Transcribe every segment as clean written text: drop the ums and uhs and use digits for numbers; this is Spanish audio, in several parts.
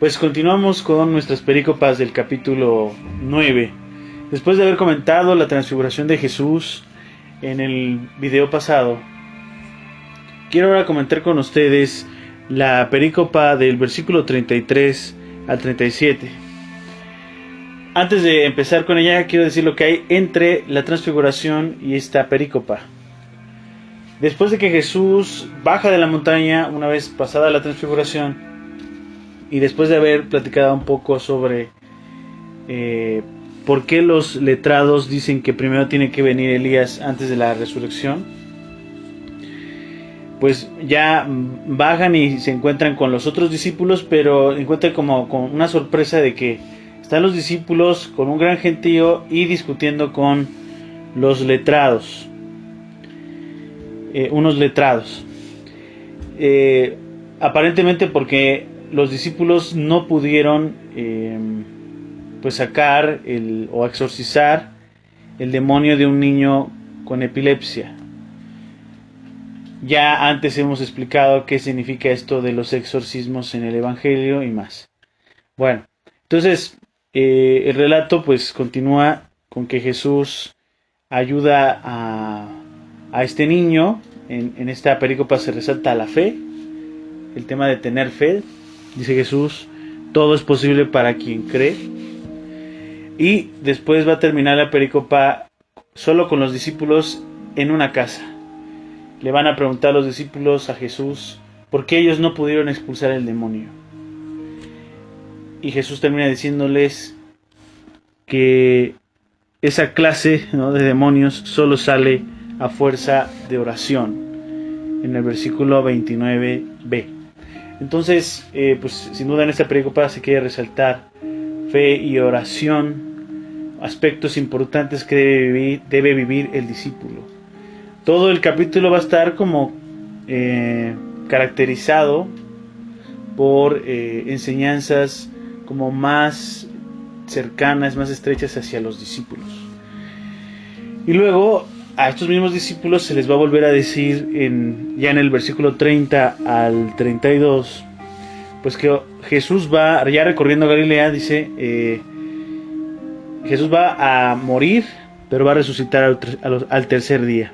Pues continuamos con nuestras perícopas del capítulo 9. Después de haber comentado la transfiguración de Jesús en el video pasado, quiero ahora comentar con ustedes la perícopa del versículo 33 al 37. Antes de empezar con ella, quiero decir lo que hay entre la transfiguración y esta perícopa. Después de que Jesús baja de la montaña, una vez pasada la transfiguración, y después de haber platicado un poco sobre por qué los letrados dicen que primero tiene que venir Elías antes de la resurrección, pues ya bajan y se encuentran con los otros discípulos, pero encuentran como con una sorpresa de que están los discípulos con un gran gentío y discutiendo con los letrados, unos letrados, aparentemente porque los discípulos no pudieron pues sacar o exorcizar el demonio de un niño con epilepsia. Ya antes hemos explicado qué significa esto de los exorcismos en el Evangelio y más. Bueno, entonces el relato pues continúa con que Jesús ayuda a este niño. En esta perícopa se resalta la fe, el tema de tener fe. Dice Jesús, todo es posible para quien cree. Y después va a terminar la perícopa solo con los discípulos en una casa. Le van a preguntar a los discípulos a Jesús por qué ellos no pudieron expulsar el demonio. Y Jesús termina diciéndoles que esa clase, ¿no?, de demonios solo sale a fuerza de oración. En el versículo 29b. Entonces, pues sin duda en esta perícopa se quiere resaltar fe y oración, aspectos importantes que debe vivir el discípulo. Todo el capítulo va a estar como caracterizado por enseñanzas como más cercanas, más estrechas hacia los discípulos. Y luego a estos mismos discípulos se les va a volver a decir ya en el versículo 30 al 32, pues que Jesús va, ya recorriendo Galilea, dice, Jesús va a morir, pero va a resucitar al tercer día.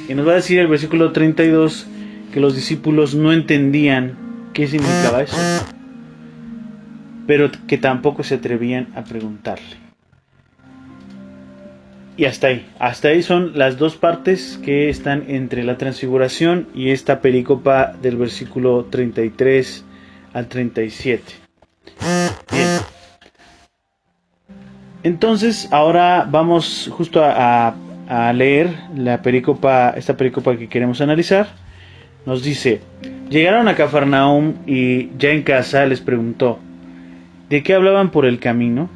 Y nos va a decir el versículo 32 que los discípulos no entendían qué significaba eso, pero que tampoco se atrevían a preguntarle. Y hasta ahí son las dos partes que están entre la transfiguración y esta perícopa del versículo 33 al 37. Bien. Entonces ahora vamos justo a leer esta perícopa que queremos analizar. Nos dice, llegaron a Cafarnaúm y ya en casa les preguntó, ¿de qué hablaban por el camino?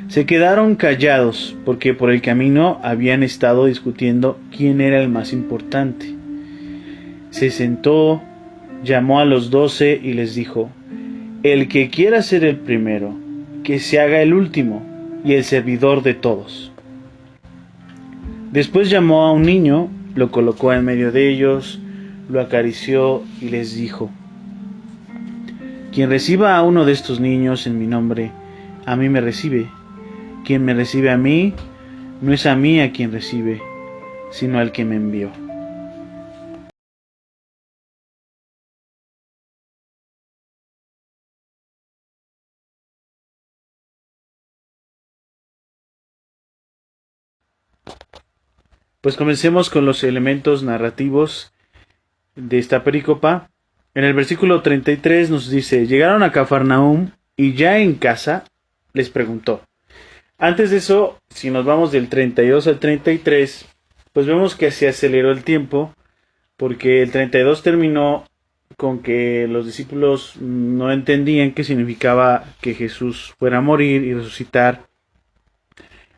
Se quedaron callados porque por el camino habían estado discutiendo quién era el más importante. Se sentó, llamó a los 12 y les dijo, el que quiera ser el primero, que se haga el último y el servidor de todos. Después llamó a un niño, lo colocó en medio de ellos, lo acarició y les dijo, quien reciba a uno de estos niños en mi nombre, a mí me recibe. Quien me recibe a mí, no es a mí a quien recibe, sino al que me envió. Pues comencemos con los elementos narrativos de esta perícopa. En el versículo 33 nos dice, llegaron a Cafarnaúm y ya en casa les preguntó. Antes de eso, si nos vamos del 32 al 33, pues vemos que se aceleró el tiempo, porque el 32 terminó con que los discípulos no entendían qué significaba que Jesús fuera a morir y resucitar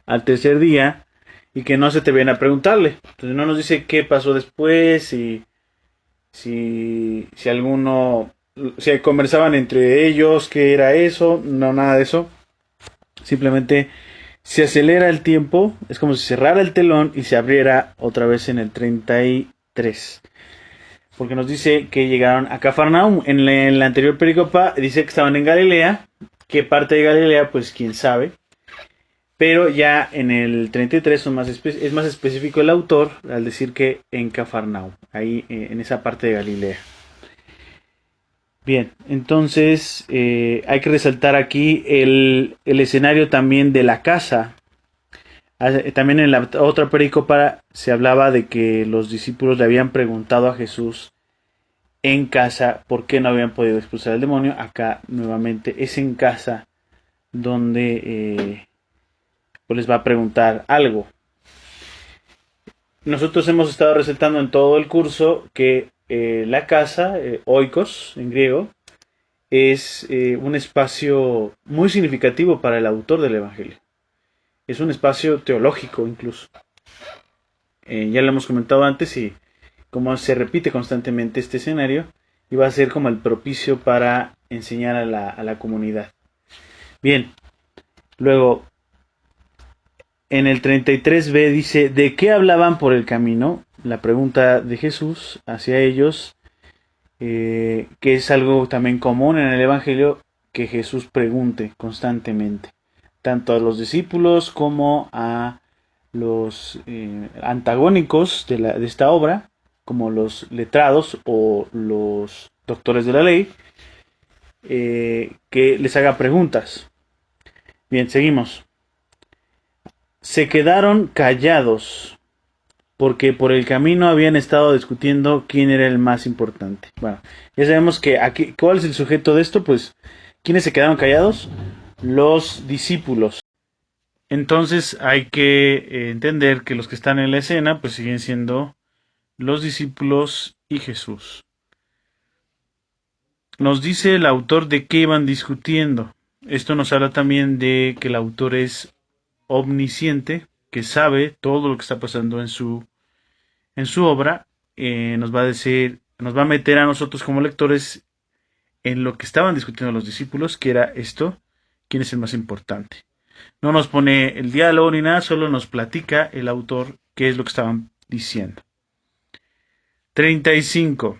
al tercer día, y que no se atrevían a preguntarle. Entonces no nos dice qué pasó después, si conversaban entre ellos, qué era eso, no, nada de eso. Simplemente se acelera el tiempo, es como si cerrara el telón y se abriera otra vez en el 33. porque nos dice que llegaron a Cafarnaúm. En la anterior pericopa dice que estaban en Galilea. ¿Qué parte de Galilea? Pues quién sabe. Pero ya en el 33 es más específico el autor al decir que en Cafarnaúm, ahí en esa parte de Galilea. Bien, entonces hay que resaltar aquí el escenario también de la casa. También en la otra pericopa se hablaba de que los discípulos le habían preguntado a Jesús en casa por qué no habían podido expulsar al demonio. Acá nuevamente es en casa donde pues les va a preguntar algo. Nosotros hemos estado resaltando en todo el curso que la casa, oikos en griego, es un espacio muy significativo para el autor del Evangelio. Es un espacio teológico incluso. Ya lo hemos comentado antes y como se repite constantemente este escenario, iba a ser como el propicio para enseñar a la comunidad. Bien, luego en el 33b dice, ¿de qué hablaban por el camino? La pregunta de Jesús hacia ellos, que es algo también común en el Evangelio, que Jesús pregunte constantemente, tanto a los discípulos como a los antagónicos de esta obra, como los letrados o los doctores de la ley, que les haga preguntas. Bien, seguimos. Se quedaron callados porque por el camino habían estado discutiendo quién era el más importante. Bueno, ya sabemos que aquí, ¿cuál es el sujeto de esto? Pues, ¿quiénes se quedaron callados? Los discípulos. Entonces hay que entender que los que están en la escena pues siguen siendo los discípulos y Jesús. Nos dice el autor de qué iban discutiendo. Esto nos habla también de que el autor es omnisciente, que sabe todo lo que está pasando en su obra. Nos va a decir, nos va a meter a nosotros como lectores en lo que estaban discutiendo los discípulos, que era esto, quién es el más importante. No nos pone el diálogo ni nada, solo nos platica el autor qué es lo que estaban diciendo. 35.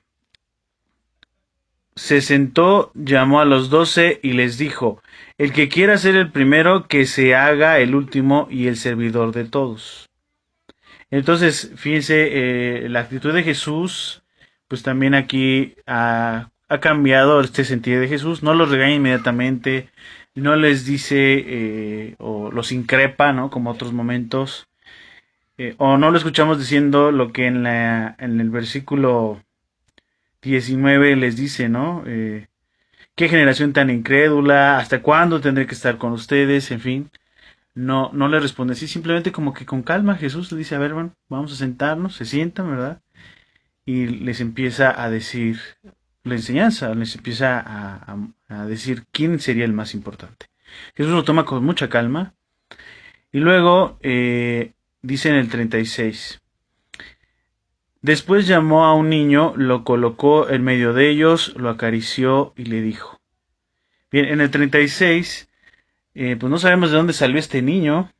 Se sentó, llamó a los 12 y les dijo, el que quiera ser el primero, que se haga el último y el servidor de todos. Entonces, fíjense, la actitud de Jesús, pues también aquí ha cambiado este sentido de Jesús. No los regaña inmediatamente, no les dice o los increpa, ¿no? Como otros momentos. O no lo escuchamos diciendo lo que en el versículo 19 les dice, ¿no? Qué generación tan incrédula, hasta cuándo tendré que estar con ustedes, en fin. No le responde así, simplemente como que con calma Jesús le dice, a ver, bueno, vamos a sentarnos, se sientan, ¿verdad? Y les empieza a decir la enseñanza, les empieza a decir quién sería el más importante. Jesús lo toma con mucha calma. Y luego dice en el 36, después llamó a un niño, lo colocó en medio de ellos, lo acarició y le dijo. Bien, en el 36, pues no sabemos de dónde salió este niño.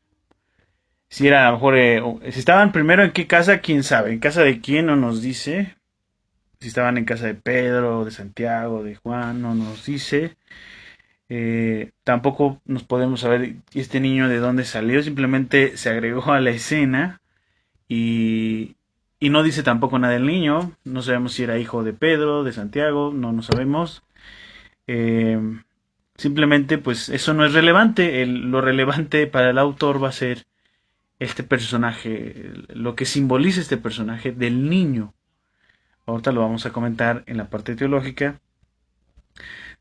Si era a lo mejor, si estaban primero en qué casa, quién sabe. En casa de quién no nos dice. Si estaban en casa de Pedro, de Santiago, de Juan, no nos dice. Tampoco nos podemos saber este niño de dónde salió. Simplemente se agregó a la escena y no dice tampoco nada del niño. No sabemos si era hijo de Pedro, de Santiago, no sabemos. Simplemente pues eso no es relevante. Lo relevante para el autor va a ser este personaje, lo que simboliza este personaje del niño. Ahorita lo vamos a comentar en la parte teológica.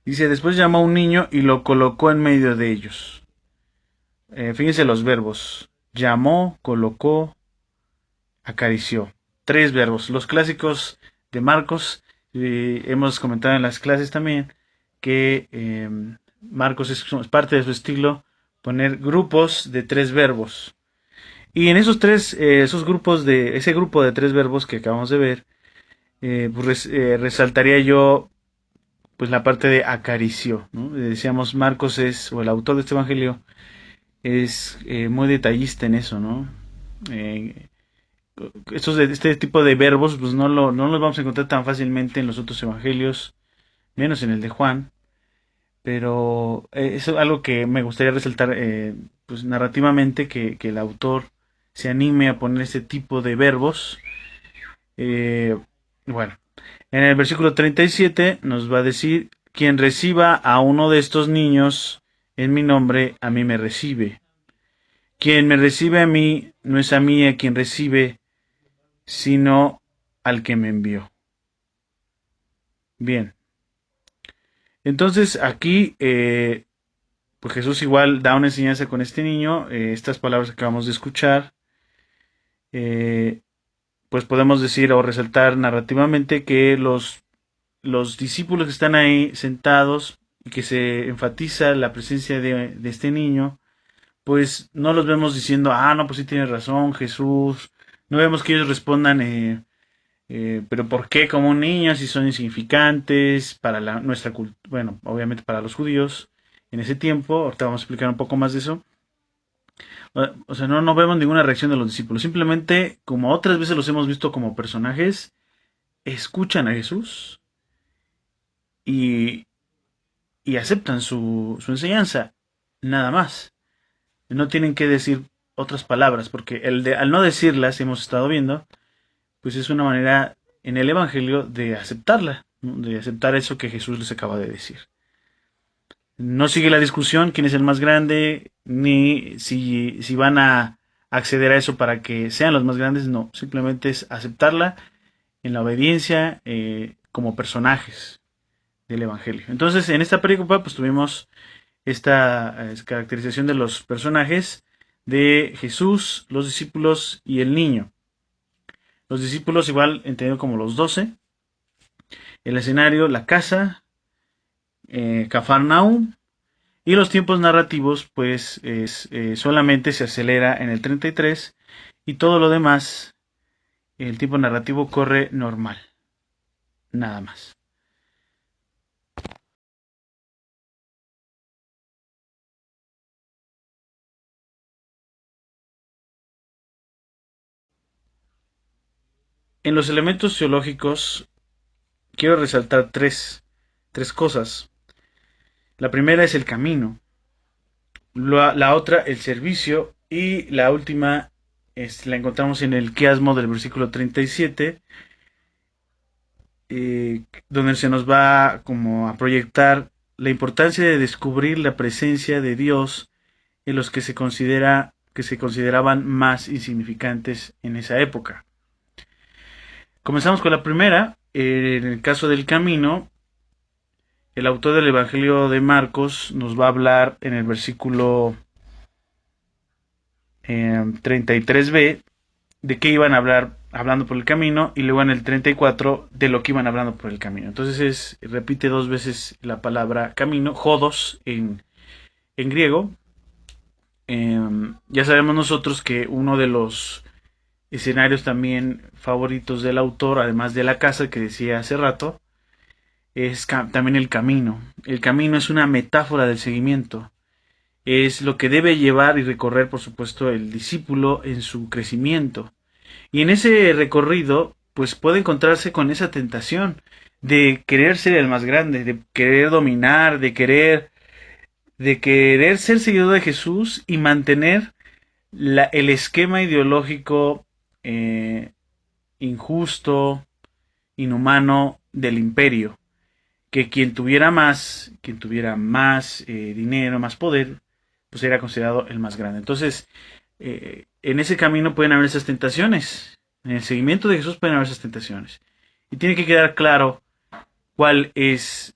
Dice, después llamó a un niño y lo colocó en medio de ellos. Fíjense los verbos. Llamó, colocó, acarició. 3 verbos. Los clásicos de Marcos, hemos comentado en las clases también, que Marcos es parte de su estilo poner grupos de 3 verbos. Y en esos grupos ese grupo de 3 verbos que acabamos de ver, pues resaltaría yo pues la parte de acarició, ¿no? Decíamos Marcos o el autor de este evangelio es muy detallista en eso, ¿no? este tipo de verbos, pues no los vamos a encontrar tan fácilmente en los otros evangelios, menos en el de Juan. Pero eso es algo que me gustaría resaltar, pues narrativamente, que el autor se anime a poner este tipo de verbos. Eh, bueno, en el versículo 37 nos va a decir: quien reciba a uno de estos niños en mi nombre, a mí me recibe. Quien me recibe a mí, no es a mí a quien recibe, sino al que me envió. Bien, entonces aquí pues Jesús igual da una enseñanza con este niño. Estas palabras que acabamos de escuchar, eh, pues podemos decir o resaltar narrativamente que los discípulos que están ahí sentados y que se enfatiza la presencia de este niño, pues no los vemos diciendo: ah, no, pues sí tienes razón, Jesús. No vemos que ellos respondan: pero ¿por qué como un niño si son insignificantes para nuestra cultura? Bueno, obviamente para los judíos en ese tiempo. Ahorita vamos a explicar un poco más de eso. O sea, no vemos ninguna reacción de los discípulos. Simplemente, como otras veces los hemos visto como personajes, escuchan a Jesús y, y aceptan su enseñanza. Nada más. No tienen que decir otras palabras, porque al no decirlas, hemos estado viendo, pues es una manera en el Evangelio de aceptarla, ¿no? De aceptar eso que Jesús les acaba de decir. No sigue la discusión quién es el más grande, ni si van a acceder a eso para que sean los más grandes. No, simplemente es aceptarla en la obediencia, como personajes del Evangelio. Entonces, en esta película pues tuvimos esta caracterización de los personajes de Jesús, los discípulos y el niño. Los discípulos igual entendido como los 12. El escenario, la casa, Cafarnaum. Y los tiempos narrativos, pues solamente se acelera en el 33 y todo lo demás, el tiempo narrativo corre normal, nada más. En los elementos teológicos quiero resaltar tres cosas. La primera es el camino, la otra el servicio y la última la encontramos en el quiasmo del versículo 37, donde se nos va como a proyectar la importancia de descubrir la presencia de Dios en los que se consideraban más insignificantes en esa época. Comenzamos con la primera. En el caso del camino, el autor del Evangelio de Marcos nos va a hablar en el versículo 33b de qué iban a hablar hablando por el camino, y luego en el 34 de lo que iban hablando por el camino. Entonces repite dos veces la palabra camino, jodos en griego. Ya sabemos nosotros que uno de los escenarios también favoritos del autor, además de la casa que decía hace rato, es también el camino. El camino es una metáfora del seguimiento. Es lo que debe llevar y recorrer, por supuesto, el discípulo en su crecimiento. Y en ese recorrido, pues puede encontrarse con esa tentación de querer ser el más grande, de querer dominar, de querer ser seguidor de Jesús y mantener el esquema ideológico eh, injusto, inhumano del imperio. Que quien tuviera más dinero, más poder, pues era considerado el más grande. Entonces, en ese camino pueden haber esas tentaciones. En el seguimiento de Jesús pueden haber esas tentaciones. Y tiene que quedar claro cuál es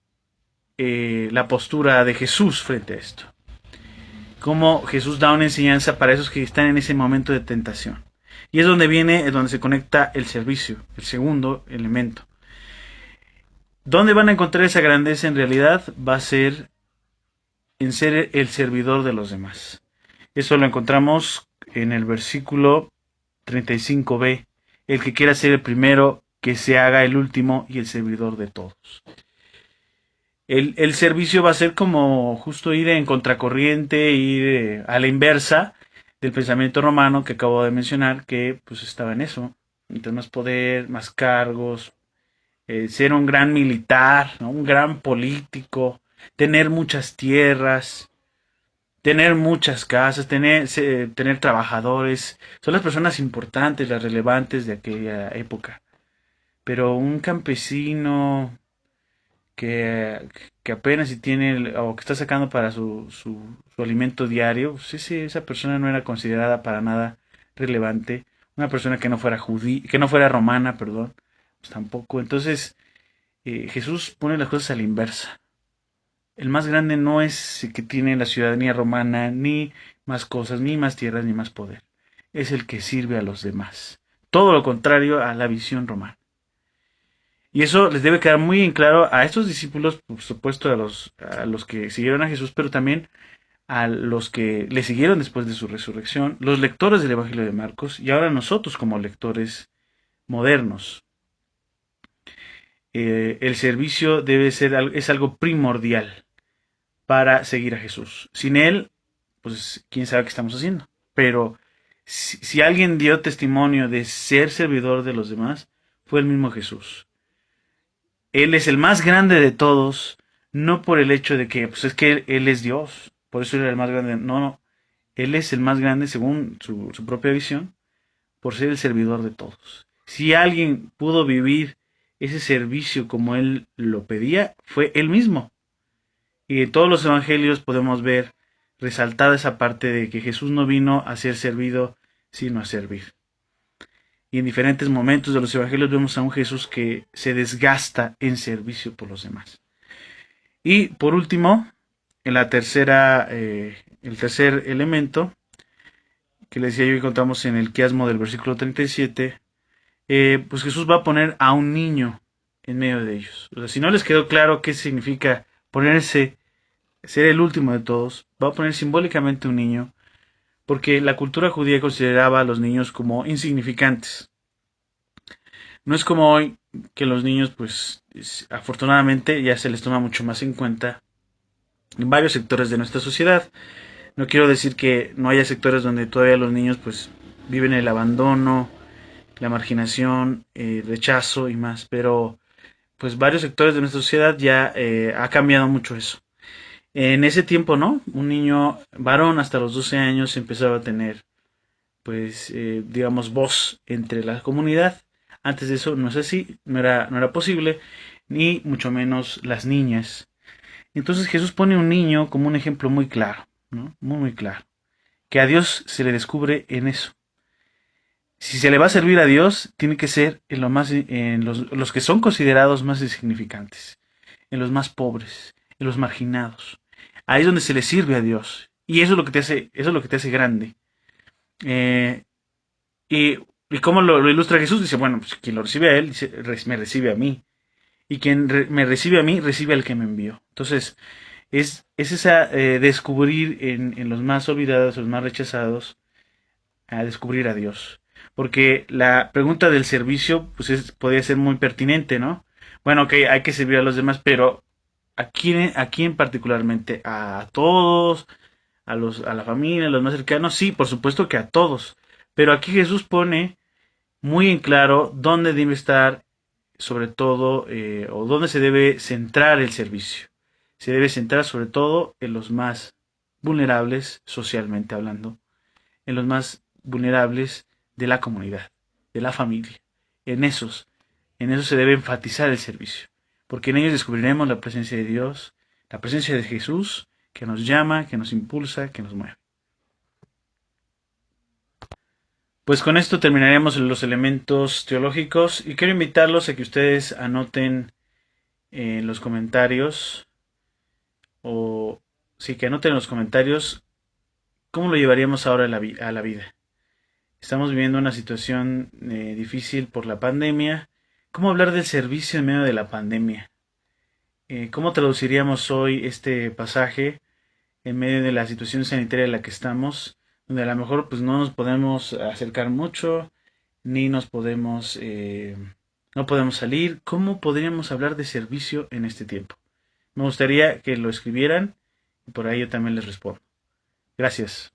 la postura de Jesús frente a esto. Cómo Jesús da una enseñanza para esos que están en ese momento de tentación. Y es donde se conecta el servicio, el segundo elemento. ¿Dónde van a encontrar esa grandeza en realidad? Va a ser en ser el servidor de los demás. Eso lo encontramos en el versículo 35b. El que quiera ser el primero, que se haga el último y el servidor de todos. El servicio va a ser como justo ir en contracorriente, ir a la inversa del pensamiento romano que acabo de mencionar, que pues estaba en eso. Entonces más poder, más cargos, ser un gran militar, ¿no? Un gran político, tener muchas tierras, tener muchas casas, tener trabajadores. Son las personas importantes, las relevantes de aquella época. Pero un campesino que, que apenas si tiene o que está sacando para su alimento diario, pues esa persona no era considerada para nada relevante. Una persona que no fuera que no fuera romana, perdón, pues tampoco. Entonces, Jesús pone las cosas a la inversa. El más grande no es el que tiene la ciudadanía romana, ni más cosas, ni más tierras, ni más poder. Es el que sirve a los demás. Todo lo contrario a la visión romana. Y eso les debe quedar muy en claro a estos discípulos, por supuesto a los que siguieron a Jesús, pero también a los que le siguieron después de su resurrección, los lectores del Evangelio de Marcos y ahora nosotros como lectores modernos. El servicio es algo primordial para seguir a Jesús. Sin él, pues quién sabe qué estamos haciendo. Pero si alguien dio testimonio de ser servidor de los demás, fue el mismo Jesús. Él es el más grande de todos, no por el hecho de que, pues es que él es Dios, por eso él era el más grande. No, no, él es el más grande según su propia visión, por ser el servidor de todos. Si alguien pudo vivir ese servicio como él lo pedía, fue él mismo. Y en todos los evangelios podemos ver resaltada esa parte de que Jesús no vino a ser servido, sino a servir. Y en diferentes momentos de los evangelios vemos a un Jesús que se desgasta en servicio por los demás. Y por último, en el tercer elemento, que les decía yo que encontramos en el quiasmo del versículo 37, pues Jesús va a poner a un niño en medio de ellos. O sea, si no les quedó claro qué significa ser el último de todos, va a poner simbólicamente un niño, porque la cultura judía consideraba a los niños como insignificantes. No es como hoy que los niños, pues afortunadamente ya se les toma mucho más en cuenta en varios sectores de nuestra sociedad. No quiero decir que no haya sectores donde todavía los niños pues viven el abandono, la marginación, el rechazo y más, pero pues varios sectores de nuestra sociedad ya ha cambiado mucho eso. En ese tiempo, ¿no? Un niño varón hasta los 12 años empezaba a tener, pues, digamos, voz entre la comunidad. Antes de eso no es así, no era posible, ni mucho menos las niñas. Entonces Jesús pone un niño como un ejemplo muy claro, ¿no? Muy, muy claro. Que a Dios se le descubre en eso. Si se le va a servir a Dios, tiene que ser en los que son considerados más insignificantes, en los más pobres, en los marginados. Ahí es donde se le sirve a Dios. Y eso es lo que eso es lo que te hace grande. Eh, y cómo lo ilustra Jesús, dice, bueno, pues quien lo recibe a él, me recibe a mí. Y quien me recibe a mí, recibe al que me envió. Entonces, es esa descubrir en los más olvidados, los más rechazados, a descubrir a Dios. Porque la pregunta del servicio, pues podría ser muy pertinente, ¿no? Bueno, ok, hay que servir a los demás, pero a quién particularmente? ¿A todos? A la familia, a los más cercanos? Sí, por supuesto que a todos. Pero aquí Jesús pone muy en claro dónde debe estar, sobre todo, o dónde se debe centrar el servicio. Se debe centrar sobre todo en los más vulnerables, socialmente hablando, en los más vulnerables de la comunidad, de la familia. En esos, en eso se debe enfatizar el servicio, porque en ellos descubriremos la presencia de Dios, la presencia de Jesús, que nos llama, que nos impulsa, que nos mueve. Pues con esto terminaremos los elementos teológicos y quiero invitarlos a que ustedes anoten en los comentarios o sí que anoten en los comentarios cómo lo llevaríamos ahora a la vida. Estamos viviendo una situación difícil por la pandemia. ¿Cómo hablar del servicio en medio de la pandemia? ¿Cómo traduciríamos hoy este pasaje en medio de la situación sanitaria en la que estamos? Donde a lo mejor pues no nos podemos acercar mucho, ni nos podemos, no podemos salir. ¿Cómo podríamos hablar de servicio en este tiempo? Me gustaría que lo escribieran y por ahí yo también les respondo. Gracias.